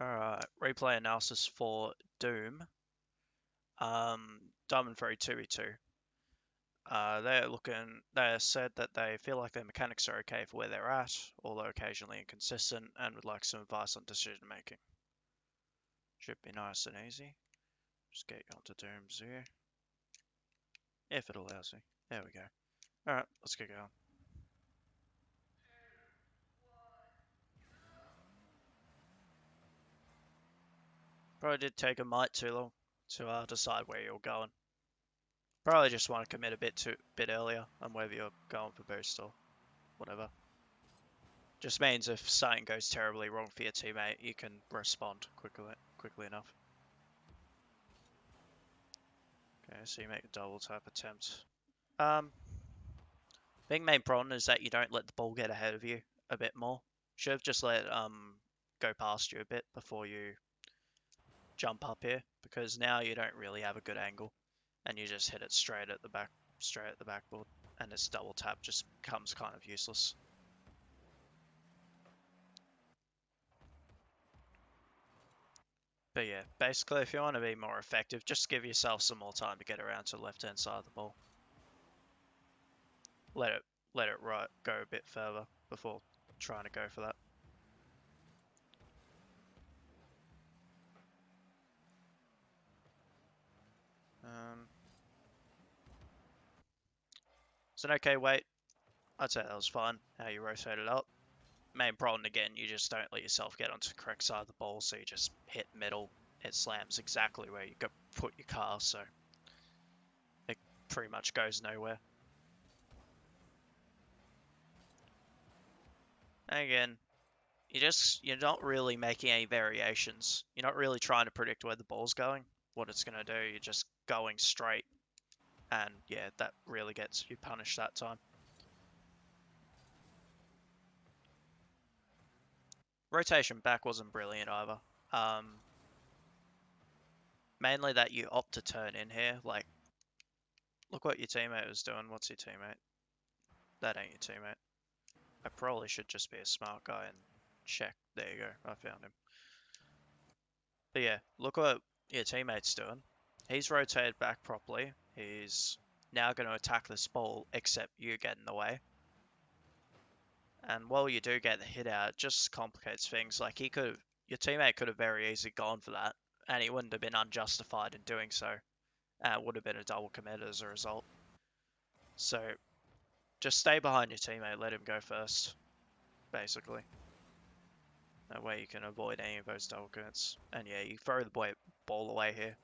Alright, replay analysis for Doom. Diamond 3 2v2. They said that they feel like their mechanics are okay for where they're at, although occasionally inconsistent, and would like some advice on decision making. Should be nice and easy. Just get you onto Doom's here. If it allows me. There we go. Alright, let's get going. Probably did take a mite too long to decide where you're going. Probably just want to commit a bit earlier on whether you're going for boost or whatever. Just means if something goes terribly wrong for your teammate, you can respond quickly enough. Okay, so you make a double tap attempt. Being main problem is that you don't let the ball get ahead of you a bit more. Should have just let go past you a bit before you jump up here, because now you don't really have a good angle, and you just hit it straight at the backboard, and this double tap just becomes kind of useless. But yeah, basically, if you want to be more effective, just give yourself some more time to get around to the left-hand side of the ball. Let it go a bit further before trying to go for that. It's an okay weight. I'd say that was fine. How you rotated up. Main problem again, you just don't let yourself get onto the correct side of the ball, so you just hit middle. It slams exactly where you put your car, so it pretty much goes nowhere. And again, you're not really making any variations. You're not really trying to predict where the ball's going, what it's gonna do. You're just going straight, and yeah, that really gets you punished that time. Rotation back wasn't brilliant either. Mainly that you opt to turn in here. Like, look what your teammate was doing. What's your teammate? That ain't your teammate. I probably should just be a smart guy and check. There you go. I found him. But yeah, look what your teammate's doing. He's rotated back properly. He's now going to attack this ball, except you get in the way. And while you do get the hit out, it just complicates things. Like your teammate could have very easily gone for that, and he wouldn't have been unjustified in doing so. And it would have been a double commit as a result. So just stay behind your teammate, let him go first, basically. That way you can avoid any of those double commits. And yeah, you throw the ball away here.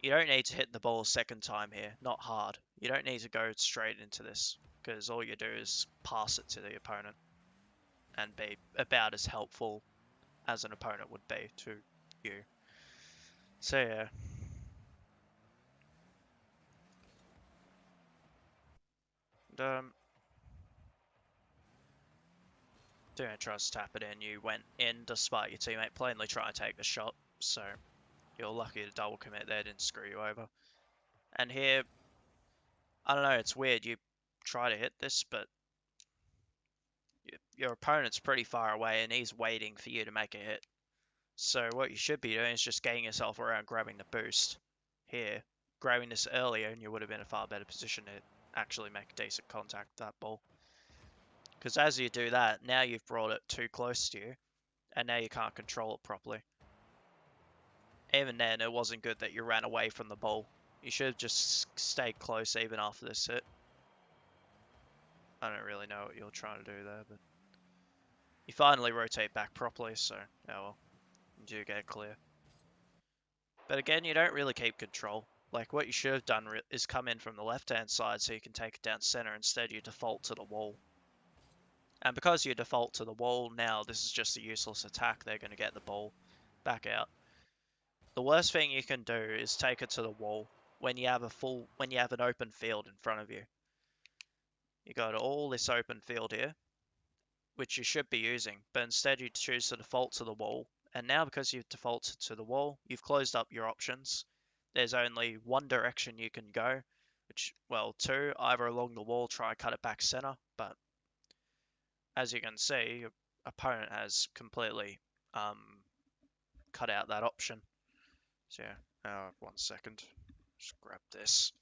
You don't need to hit the ball a second time here, not hard. You don't need to go straight into this, because all you do is pass it to the opponent and be about as helpful as an opponent would be to you. So yeah. And, Duna tries to tap it in. You went in despite your teammate plainly trying to take the shot, so you're lucky the double commit there didn't screw you over. And here, I don't know, it's weird. You try to hit this, but your opponent's pretty far away and he's waiting for you to make a hit. So what you should be doing is just getting yourself around grabbing the boost here, grabbing this earlier, and you would have been in a far better position to actually make decent contact with that ball. Because as you do that, now you've brought it too close to you, and now you can't control it properly. Even then, it wasn't good that you ran away from the ball. You should have just stayed close even after this hit. I don't really know what you're trying to do there, but you finally rotate back properly, so oh well, you do get clear. But again, you don't really keep control. Like, what you should have done is come in from the left-hand side so you can take it down center. Instead, you default to the wall. And because you default to the wall, now this is just a useless attack. They're going to get the ball back out. The worst thing you can do is take it to the wall when you have an open field in front of you. You got all this open field here, which you should be using, but instead you choose to default to the wall. And now because you've defaulted to the wall, you've closed up your options. There's only one direction you can go, two, either along the wall, try and cut it back center, but as you can see, your opponent has completely cut out that option. So yeah, 1 second. Just grab this.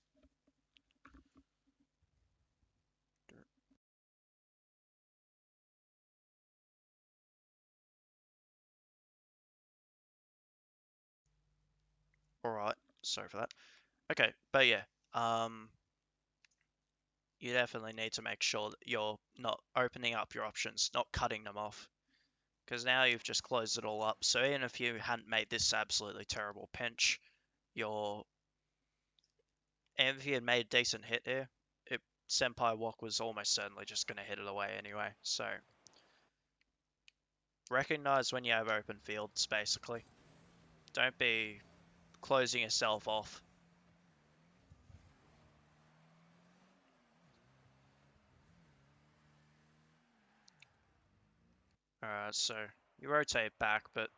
Alright, sorry for that. Okay, but yeah, you definitely need to make sure that you're not opening up your options, not cutting them off. Because now you've just closed it all up. So even if you hadn't made this absolutely terrible pinch, your and if you had made a decent hit here, Senpai Wok was almost certainly just going to hit it away anyway. So recognize when you have open fields, basically. Don't be closing yourself off. Alright, so you rotate back, but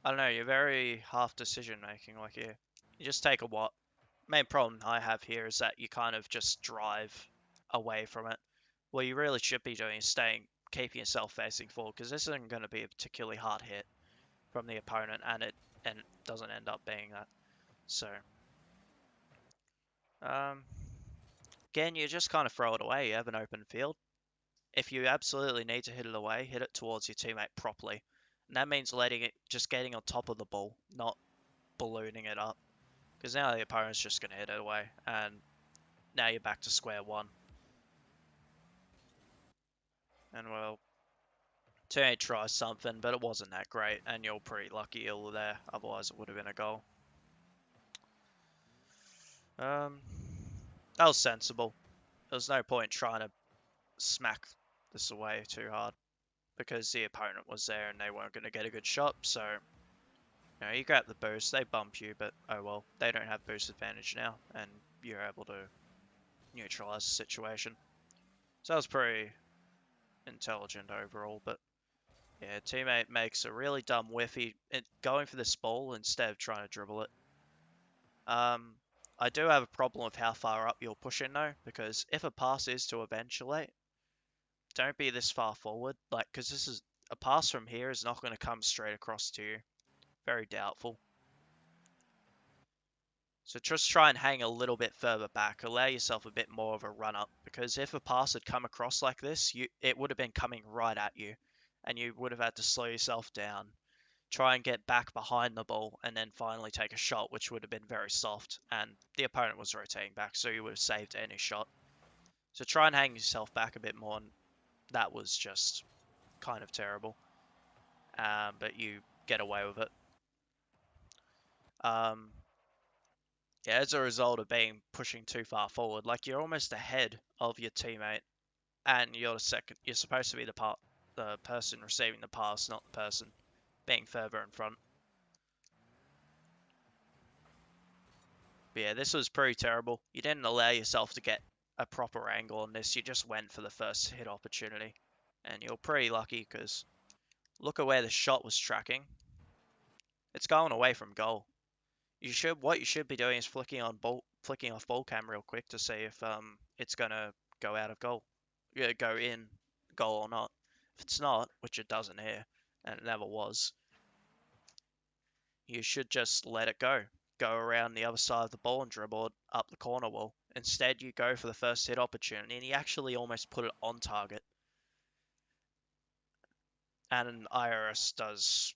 I don't know, you're very half decision making like here. You just take a what? Main problem I have here is that you kind of just drive away from it. What you really should be doing is keeping yourself facing forward, because this isn't going to be a particularly hard hit from the opponent, and it doesn't end up being that. So, um, again, you just kind of throw it away. You have an open field. If you absolutely need to hit it away, hit it towards your teammate properly. And that means just getting on top of the ball, not ballooning it up. Because now the opponent's just going to hit it away, and now you're back to square one. And well, teammate tries something, but it wasn't that great, and you're pretty lucky you were there. Otherwise, it would have been a goal. That was sensible. There was no point trying to smack this away too hard because the opponent was there and they weren't going to get a good shot. So, you grab the boost, they bump you, but oh well, they don't have boost advantage now, and you're able to neutralize the situation. So that was pretty intelligent overall, but yeah, teammate makes a really dumb whiffy going for this ball instead of trying to dribble it. I do have a problem with how far up you're pushing though, because if a pass is to eventuate, don't be this far forward, like, because this is a pass from here is not going to come straight across to you. Very doubtful. So just try and hang a little bit further back, allow yourself a bit more of a run up, because if a pass had come across like this, it would have been coming right at you, and you would have had to slow yourself down, try and get back behind the ball, and then finally take a shot, which would have been very soft, and the opponent was rotating back, so you would have saved any shot. So try and hang yourself back a bit more, and that was just kind of terrible. But you get away with it. Yeah, as a result of pushing too far forward, like you're almost ahead of your teammate, and you're second. You're supposed to be the person receiving the pass, not the person being further in front. But yeah, this was pretty terrible. You didn't allow yourself to get a proper angle on this. You just went for the first hit opportunity, and you're pretty lucky because look at where the shot was tracking. It's going away from goal. What you should be doing is flicking off ball cam real quick to see if it's gonna go out of goal, go in goal or not. If it's not, which it doesn't here, and it never was, you should just let it go. Go around the other side of the ball and dribble it up the corner wall. Instead, you go for the first hit opportunity, and you actually almost put it on target. And an IRS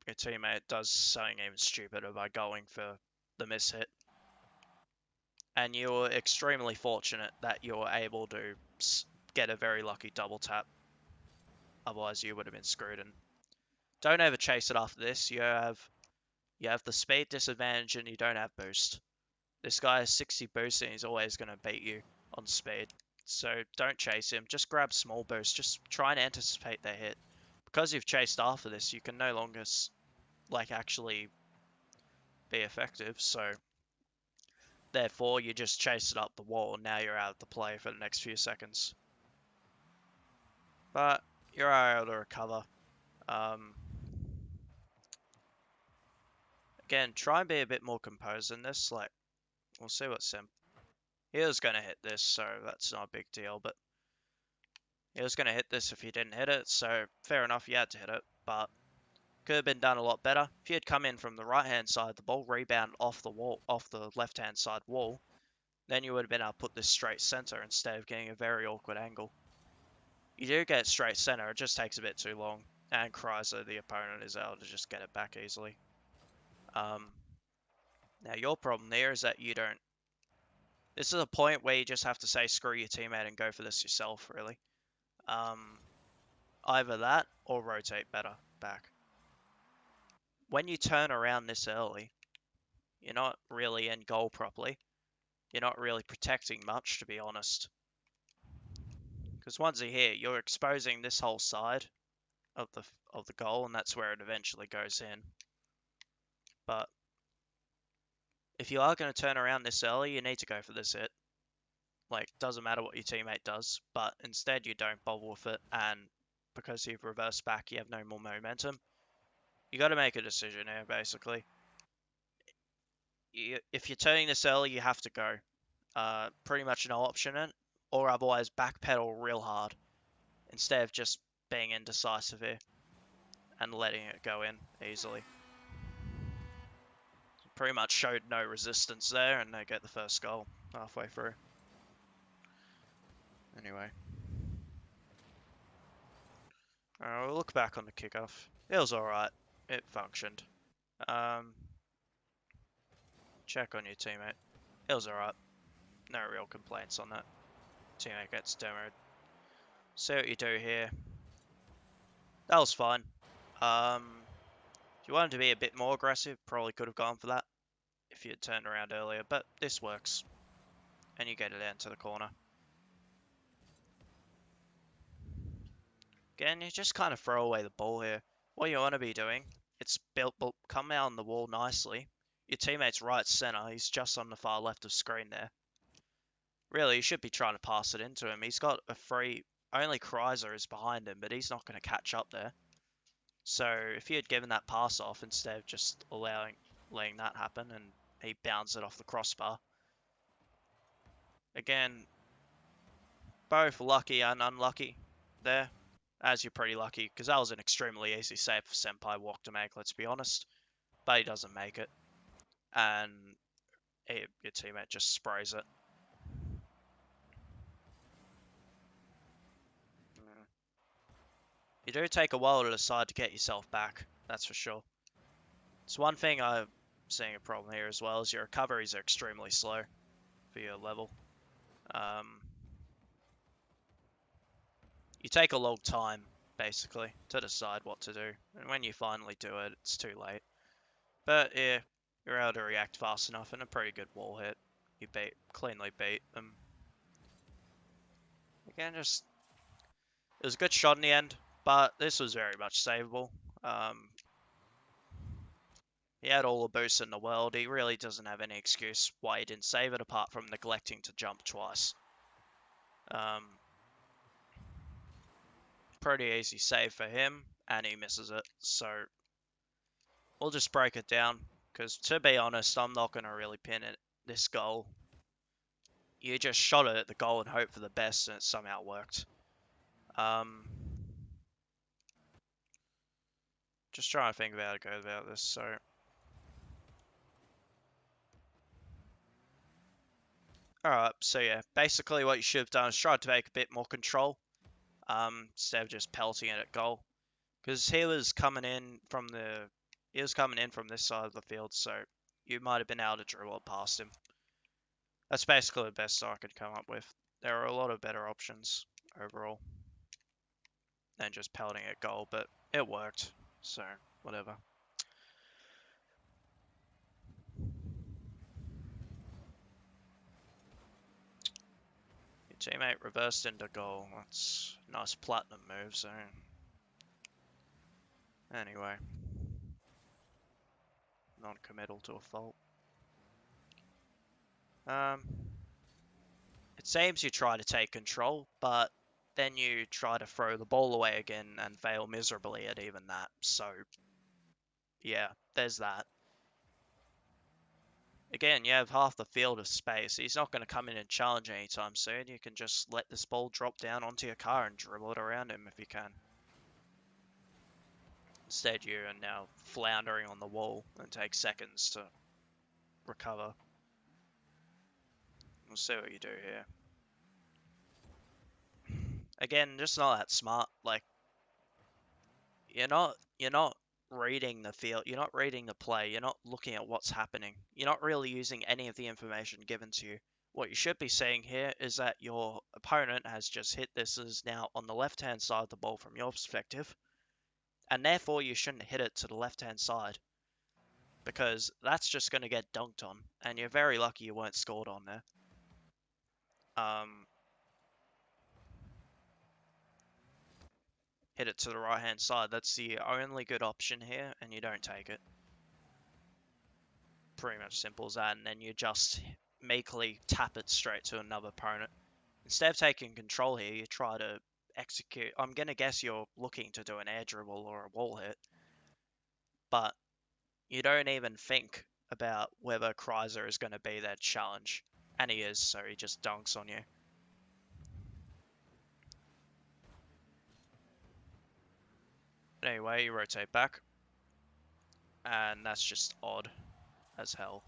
your teammate does something even stupider by going for the miss hit. And you were extremely fortunate that you were able to get a very lucky double tap. Otherwise, you would have been screwed. And don't ever chase it after this. You have the speed disadvantage and you don't have boost. This guy has 60 boost and he's always going to beat you on speed. So don't chase him. Just grab small boost. Just try and anticipate their hit. Because you've chased after this, you can no longer actually be effective. So therefore, you just chase it up the wall, and now you're out of the play for the next few seconds. But you're able to recover. Again, try and be a bit more composed in this. Like, we'll see what Sim. He was going to hit this, so that's not a big deal. But he was going to hit this if he didn't hit it, so fair enough, you had to hit it. But Could have been done a lot better. If you had come in from the right-hand side, the ball rebound off the wall, off the left-hand side wall, then you would have been able to put this straight center instead of getting a very awkward angle. You do get straight center, it just takes a bit too long, and Chrysler, the opponent, is able to just get it back easily. Now your problem there is that you don't. This is a point where you just have to say screw your teammate and go for this yourself, really. Either that or rotate better back. When you turn around this early, you're not really in goal properly. You're not really protecting much, to be honest. Because once you're here, you're exposing this whole side of the goal, and that's where it eventually goes in. But if you are going to turn around this early, you need to go for this hit. Like, doesn't matter what your teammate does, but instead you don't bobble with it, and because you've reversed back, you have no more momentum. You got to make a decision here, basically. If you're turning this early, you have to go. Pretty much no option in, or otherwise backpedal real hard, instead of just being indecisive here and letting it go in easily. Pretty much showed no resistance there, and they get the first goal halfway through. Anyway. We'll look back on the kickoff. It was alright. It functioned. Check on your teammate. It was alright. No real complaints on that. Teammate gets demoed. See what you do here. That was fine. If you wanted to be a bit more aggressive, probably could have gone for that if you had turned around earlier, but this works. And you get it into the corner. Again, you just kind of throw away the ball here. What you want to be doing, it's come out on the wall nicely. Your teammate's right center, he's just on the far left of screen there. Really, you should be trying to pass it into him. He's got a free, only Chrysler is behind him, but he's not going to catch up there. So if you had given that pass off instead of just letting that happen, and he bounds it off the crossbar. Again, both lucky and unlucky there. As you're pretty lucky, because that was an extremely easy save for Senpai Walk to make, let's be honest. But he doesn't make it. And your teammate just sprays it. You do take a while to decide to get yourself back, that's for sure. It's one thing I'm seeing a problem here as well, is your recoveries are extremely slow for your level. You take a long time, basically, to decide what to do. And when you finally do it, it's too late. But yeah, you're able to react fast enough, and a pretty good wall hit. You cleanly beat them. Again, it was a good shot in the end, but this was very much savable. He had all the boosts in the world. He really doesn't have any excuse why he didn't save it, apart from neglecting to jump twice. Pretty easy save for him, and he misses it. So we'll just break it down, because to be honest, I'm not going to really pin this goal. You just shot it at the goal and hope for the best, and it somehow worked. Just trying to think of how to go about this. So alright, so yeah, basically what you should have done is tried to take a bit more control, instead of just pelting it at goal. Because he was coming in from this side of the field, so you might have been able to dribble it past him. That's basically the best I could come up with. There are a lot of better options overall than just pelting at goal, but it worked, so whatever. Your teammate reversed into goal. That's a nice platinum move, so anyway. Non-committal to a fault. It seems you try to take control, but then you try to throw the ball away again and fail miserably at even that. So, yeah, there's that. Again, you have half the field of space. He's not going to come in and challenge anytime soon. You can just let this ball drop down onto your car and dribble it around him if you can. Instead, you are now floundering on the wall and take seconds to recover. We'll see what you do here. Again, just not that smart. Like, you're not reading the field, you're not reading the play, you're not looking at what's happening. You're not really using any of the information given to you. What you should be seeing here is that your opponent has just hit this is now on the left-hand side of the ball from your perspective, and therefore you shouldn't hit it to the left-hand side, because that's just going to get dunked on, and you're very lucky you weren't scored on there. Hit it to the right-hand side. That's the only good option here, and you don't take it. Pretty much simple as that, and then you just meekly tap it straight to another opponent. Instead of taking control here, you try to execute. I'm going to guess you're looking to do an air dribble or a wall hit, but you don't even think about whether Kreiser is going to be that challenge. And he is, so he just dunks on you. Anyway, you rotate back, and that's just odd as hell.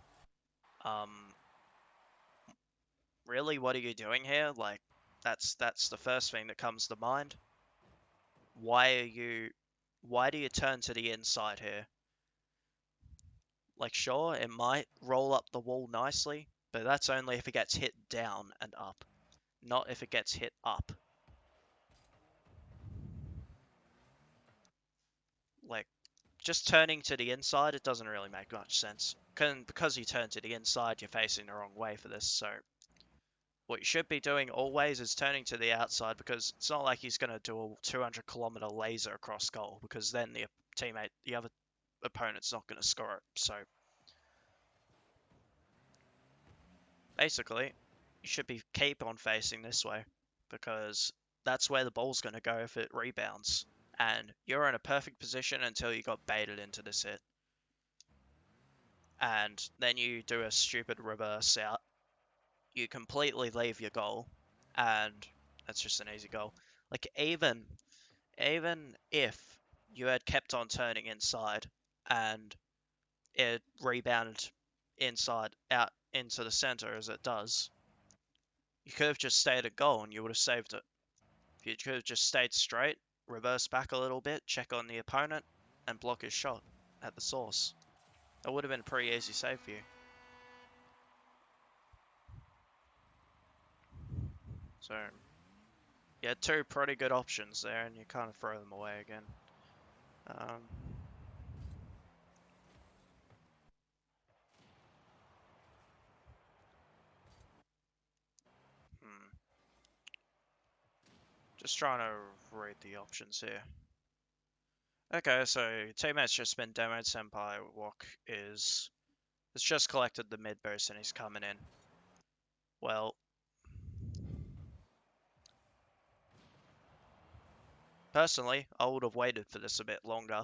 Really, what are you doing here? Like, that's the first thing that comes to mind. Why do you turn to the inside here? Like, sure, it might roll up the wall nicely, but that's only if it gets hit down and up, not if it gets hit up. Like, just turning to the inside, it doesn't really make much sense. Because you turn to the inside, you're facing the wrong way for this, so what you should be doing always is turning to the outside, because it's not like he's going to do a 200-kilometer laser across goal, because then the other opponent's not going to score it. So basically, you should keep on facing this way, because that's where the ball's going to go if it rebounds. And you're in a perfect position until you got baited into this hit. And then you do a stupid reverse out. You completely leave your goal, and that's just an easy goal. Like, even if you had kept on turning inside and it rebounded inside out into the center as it does, you could have just stayed at goal and you would have saved it. If you could have just stayed straight, reverse back a little bit, check on the opponent, and block his shot at the source. That would have been a pretty easy save for you. So, you had two pretty good options there, and you kind of throw them away again. Just trying to read the options here. Okay, so teammate's just been demoed. Senpai Wok has just collected the mid boost and he's coming in. Well, personally, I would have waited for this a bit longer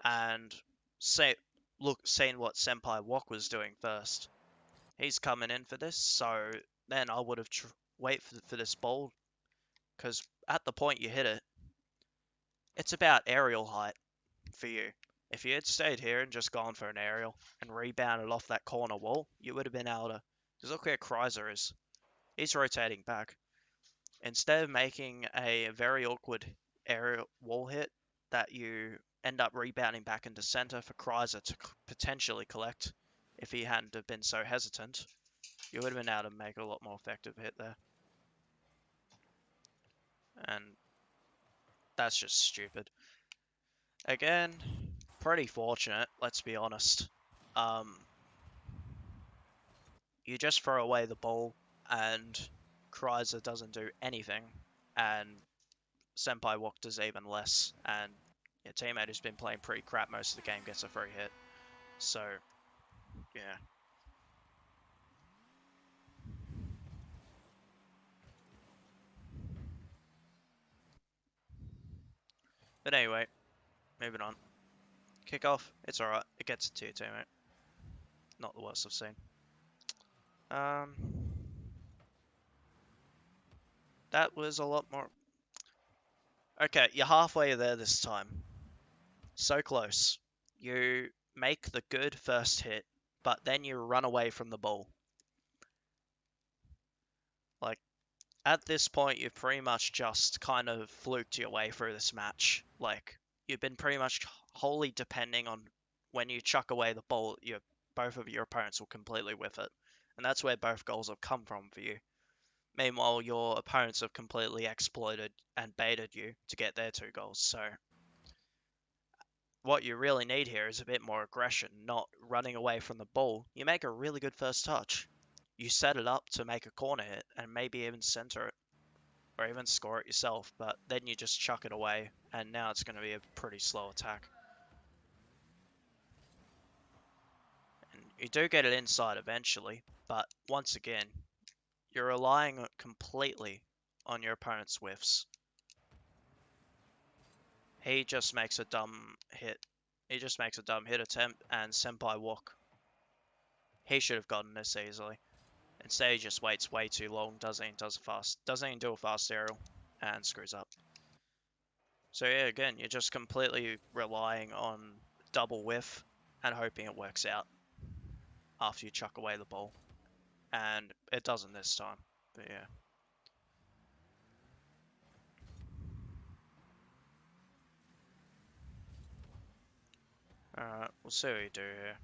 and seen what Senpai Wok was doing first. He's coming in for this, so then I would have wait for this ball, because at the point you hit it, it's about aerial height for you. If you had stayed here and just gone for an aerial and rebounded off that corner wall, you would have been able to. Because look where Kreiser is. He's rotating back. Instead of making a very awkward aerial wall hit that you end up rebounding back into center for Kreiser to potentially collect, if he hadn't have been so hesitant, you would have been able to make a lot more effective hit there. And that's just stupid. Again, pretty fortunate, let's be honest. You just throw away the ball and Kreiser doesn't do anything, and Senpai Wok does even less, and your teammate who's been playing pretty crap most of the game gets a free hit. So, yeah. But anyway, moving on. Kickoff, it's alright. It gets it to your teammate. Not the worst I've seen. That was a lot more... Okay, you're halfway there this time. So close. You make the good first hit, but then you run away from the ball. Like, at this point, you've pretty much just kind of fluked your way through this match. Like, you've been pretty much wholly depending on when you chuck away the ball, both of your opponents will completely whiff it. And that's where both goals have come from for you. Meanwhile, your opponents have completely exploited and baited you to get their 2 goals. So, what you really need here is a bit more aggression, not running away from the ball. You make a really good first touch. You set it up to make a corner hit and maybe even center it or even score it yourself, but then you just chuck it away and now it's going to be a pretty slow attack. And you do get it inside eventually, but once again, you're relying completely on your opponent's whiffs. He just makes a dumb hit. He just makes a dumb hit attempt and Senpai walk. He should have gotten this easily. Instead, he just waits way too long, doesn't even do a fast aerial, and screws up. So yeah, again, you're just completely relying on double whiff and hoping it works out after you chuck away the ball. And it doesn't this time, but yeah. Alright, we'll see what you do here.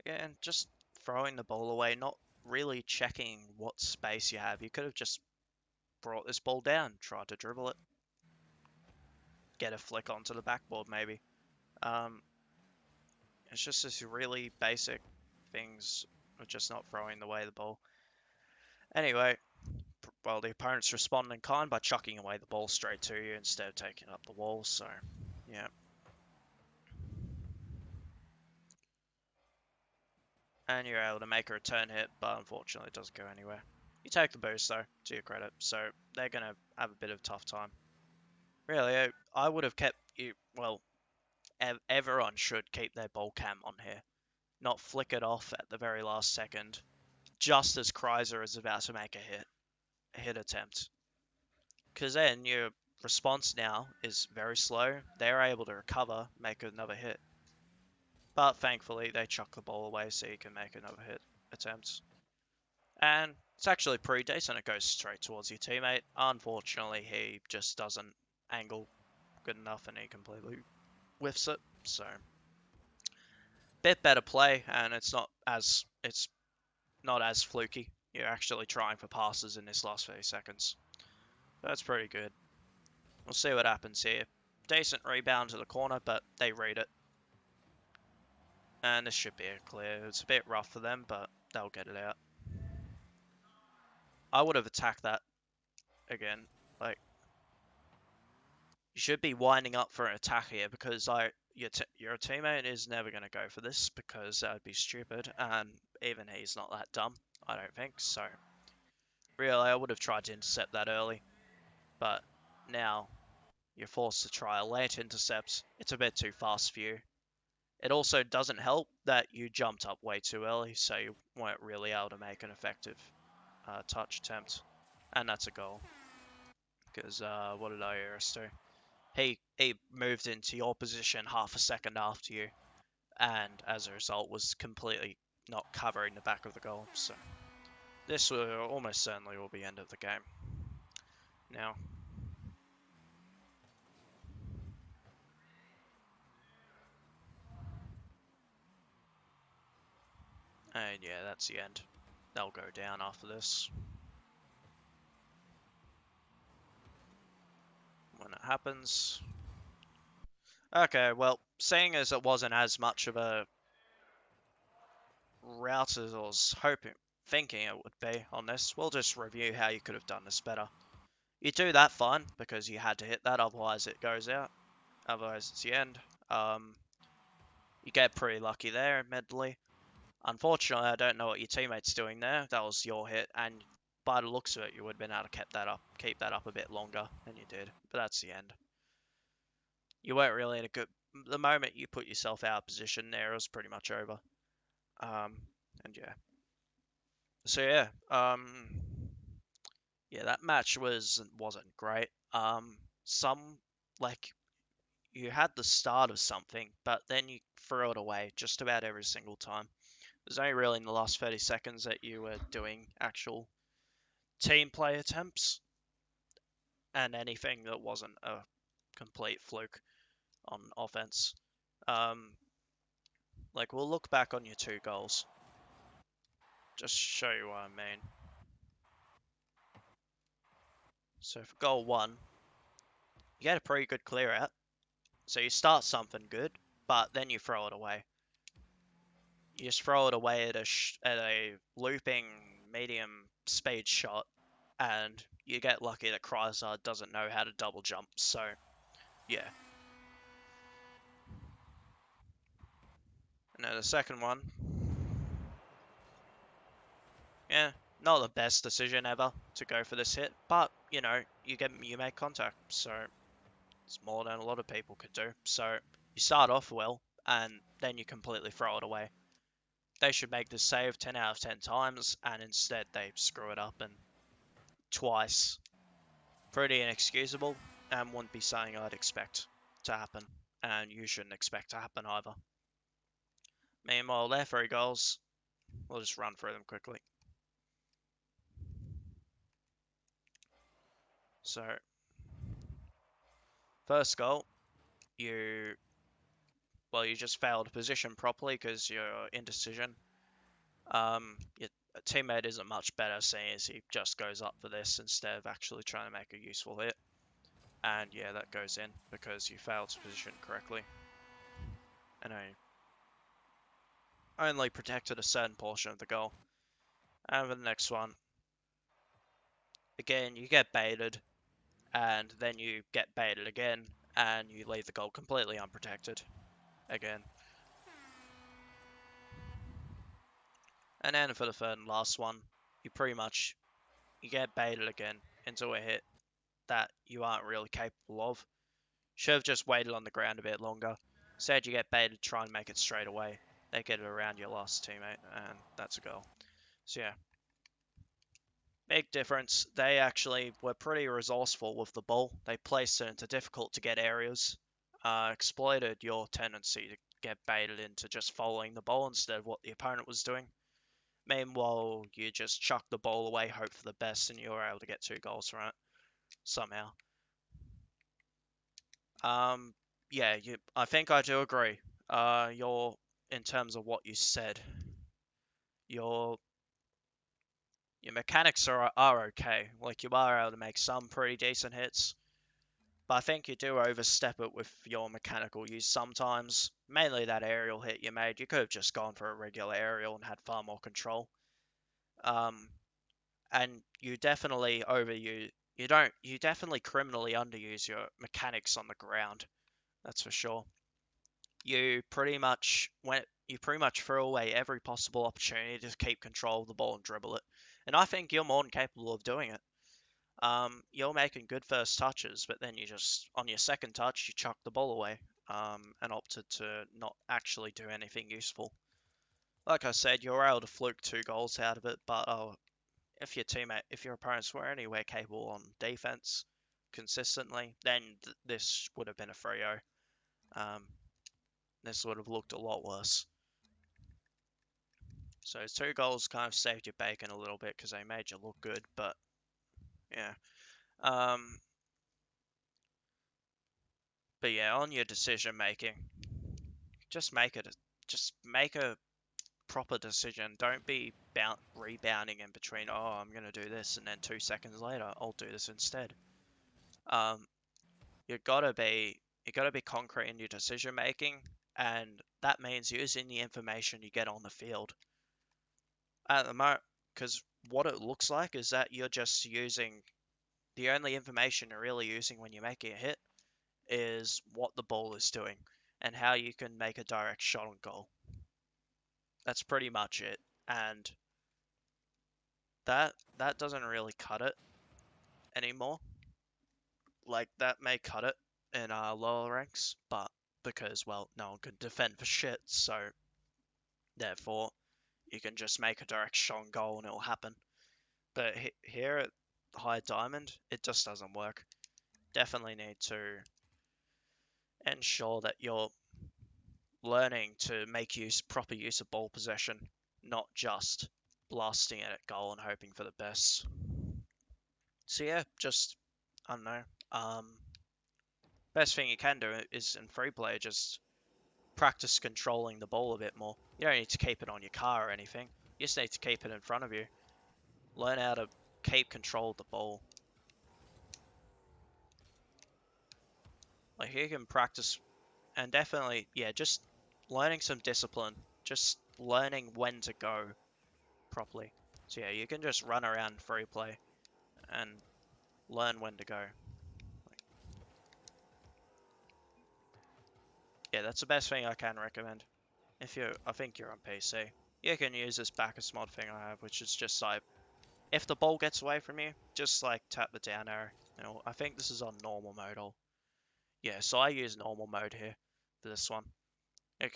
Yeah, and just throwing the ball away, not really checking what space you have. You could have just brought this ball down, tried to dribble it, get a flick onto the backboard maybe. It's just this really basic things of just not throwing away the ball. Anyway, well, the opponents respond in kind by chucking away the ball straight to you instead of taking up the wall, so, yeah. And you're able to make a return hit, but unfortunately it doesn't go anywhere. You take the boost, though, to your credit, so they're going to have a bit of a tough time. Really, I would have kept you, well, everyone should keep their ball cam on here. Not flick it off at the very last second, just as Kreiser is about to make a hit attempt. Because then your response now is very slow. They're able to recover, make another hit. But thankfully, they chuck the ball away so you can make another hit attempt. And it's actually pretty decent. It goes straight towards your teammate. Unfortunately, he just doesn't angle good enough and he completely whiffs it. So, bit better play, and it's not as fluky. You're actually trying for passes in this last 30 seconds. That's pretty good. We'll see what happens here. Decent rebound to the corner, but they read it. And this should be a clear. It's a bit rough for them, but they'll get it out. I would have attacked that again. Like, you should be winding up for an attack here because your teammate is never going to go for this because that would be stupid. And even he's not that dumb, I don't think. So, really, I would have tried to intercept that early. But now you're forced to try a late intercept. It's a bit too fast for you. It also doesn't help that you jumped up way too early, so you weren't really able to make an effective touch attempt. And that's a goal. Because what did Iris do? He moved into your position half a second after you, and as a result was completely not covering the back of the goal. So this will almost certainly will be end of the game. Now. And yeah, that's the end. They'll go down after this. When it happens. Okay, well, seeing as it wasn't as much of a route as I was thinking it would be on this, we'll just review how you could have done this better. You do that fine, because you had to hit that, otherwise it goes out. Otherwise it's the end. You get pretty lucky there, admittedly. Unfortunately, I don't know what your teammate's doing there. That was your hit, and by the looks of it, you would have been able to keep that up a bit longer than you did. But that's the end. You weren't really in a good... The moment you put yourself out of position there, it was pretty much over. And yeah. So yeah, Yeah, that match wasn't great. Some like you had the start of something, but then you threw it away just about every single time. It was only really in the last 30 seconds that you were doing actual team play attempts, and anything that wasn't a complete fluke on offense. Um, like we'll look back on your 2 goals, just show you what I mean. So for goal 1, you get a pretty good clear out. So you start something good, but then you throw it away. You just throw it away at a looping medium speed shot, and you get lucky that Chrysler doesn't know how to double jump. So yeah. And then the second one, yeah, not the best decision ever to go for this hit, but you know you make contact, so it's more than a lot of people could do. So you start off well, and then you completely throw it away. They should make this save 10 out of 10 times, and instead they screw it up and twice. Pretty inexcusable, and wouldn't be something I'd expect to happen, and you shouldn't expect to happen either. Meanwhile, their 3 goals, we'll just run through them quickly. So, first goal, you just failed to position properly because you're indecision. Your teammate isn't much better, seeing as he just goes up for this instead of actually trying to make a useful hit. And yeah, that goes in because you failed to position correctly. And I only protected a certain portion of the goal. And for the next one, again, you get baited, and then you get baited again, and you leave the goal completely unprotected again. And then for the third and last one, you get baited again into a hit that you aren't really capable of. Should have just waited on the ground a bit longer. Instead, you get baited, try and make it straight away. They get it around your last teammate, and that's a goal. So yeah, big difference. They actually were pretty resourceful with the ball. They placed it into difficult to get areas, exploited your tendency to get baited into just following the ball instead of what the opponent was doing. Meanwhile, you just chuck the ball away, hope for the best, and you were able to get 2 goals from it somehow. Yeah, I think I do agree. In terms of what you said, your mechanics are okay. Like you are able to make some pretty decent hits, but I think you do overstep it with your mechanical use sometimes. Mainly that aerial hit you made. You could have just gone for a regular aerial and had far more control. And you definitely overuse. You definitely criminally underuse your mechanics on the ground. That's for sure. You pretty much throw away every possible opportunity to keep control of the ball and dribble it. And I think you're more than capable of doing it. You're making good first touches, but then you just, on your second touch, you chuck the ball away and opted to not actually do anything useful. Like I said, you're able to fluke 2 goals out of it, but if your opponents were anywhere capable on defense consistently, then this would have been a 3-0. This would have looked a lot worse. So 2 goals kind of saved your bacon a little bit because they made you look good, but yeah. But yeah, on your decision making, just make a proper decision. Don't be rebounding in between. Oh, I'm gonna do this, and then 2 seconds later, I'll do this instead. You gotta be concrete in your decision making, and that means using the information you get on the field. At the moment, because what it looks like is that you're just using the only information you're really using when you're making a hit is what the ball is doing and how you can make a direct shot on goal. That's pretty much it. And that doesn't really cut it anymore. Like that may cut it in our lower ranks, but because well, no one can defend for shit, so therefore you can just make a direct shot on goal and it'll happen. But here high diamond, it just doesn't work. Definitely need to ensure that you're learning to make proper use of ball possession, not just blasting it at goal and hoping for the best. So yeah, just I don't know. Best thing you can do is in free play, just practice controlling the ball a bit more. You don't need to keep it on your car or anything. You just need to keep it in front of you. Learn how to keep control of the ball. Like you can practice, and definitely, yeah, just learning some discipline. Just learning when to go properly. So yeah, you can just run around free play and learn when to go. Yeah, that's the best thing I can recommend. I think you're on PC, you can use this Bacchus mod thing I have, which is just like, if the ball gets away from you, just like tap the down arrow. I think this is on normal mode. Yeah, so I use normal mode here for this one.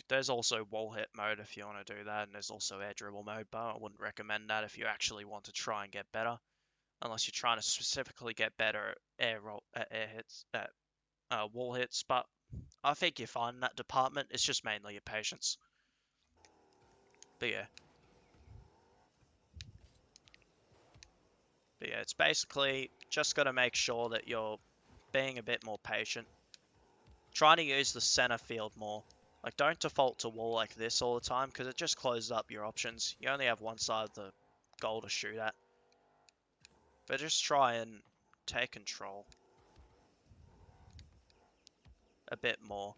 There's also wall hit mode if you want to do that, and there's also air dribble mode, but I wouldn't recommend that if you actually want to try and get better, unless you're trying to specifically get better at air hits, at wall hits. But I think you're fine in that department. It's just mainly your patience. But yeah. But yeah, it's basically just got to make sure that you're being a bit more patient. Trying to use the center field more. Like, don't default to wall like this all the time, because it just closes up your options. You only have one side of the goal to shoot at. But just try and take control a bit more.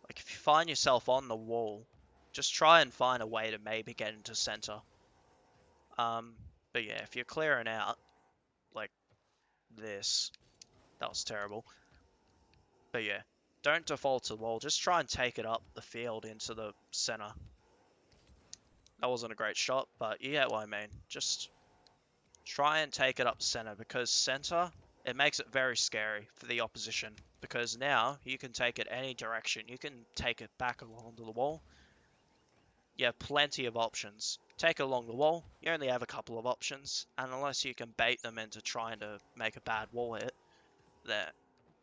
Like, if you find yourself on the wall, just try and find a way to maybe get into center. But yeah, if you're clearing out, like this, that was terrible. But yeah, don't default to the wall. Just try and take it up the field into the center. That wasn't a great shot, but you get what I mean. Just try and take it up center, because center, it makes it very scary for the opposition. Because now you can take it any direction. You can take it back along the wall. You have plenty of options. Take it along the wall, you only have a couple of options. And unless you can bait them into trying to make a bad wall hit,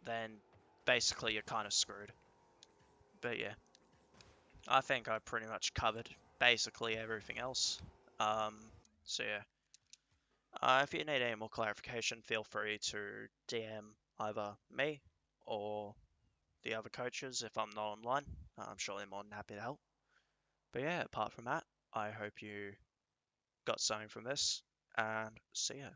then basically you're kind of screwed. But yeah, I think I pretty much covered basically everything else. So yeah, if you need any more clarification, feel free to DM either me or the other coaches if I'm not online. I'm sure they're more than happy to help. But yeah, apart from that, I hope you got something from this, and see ya.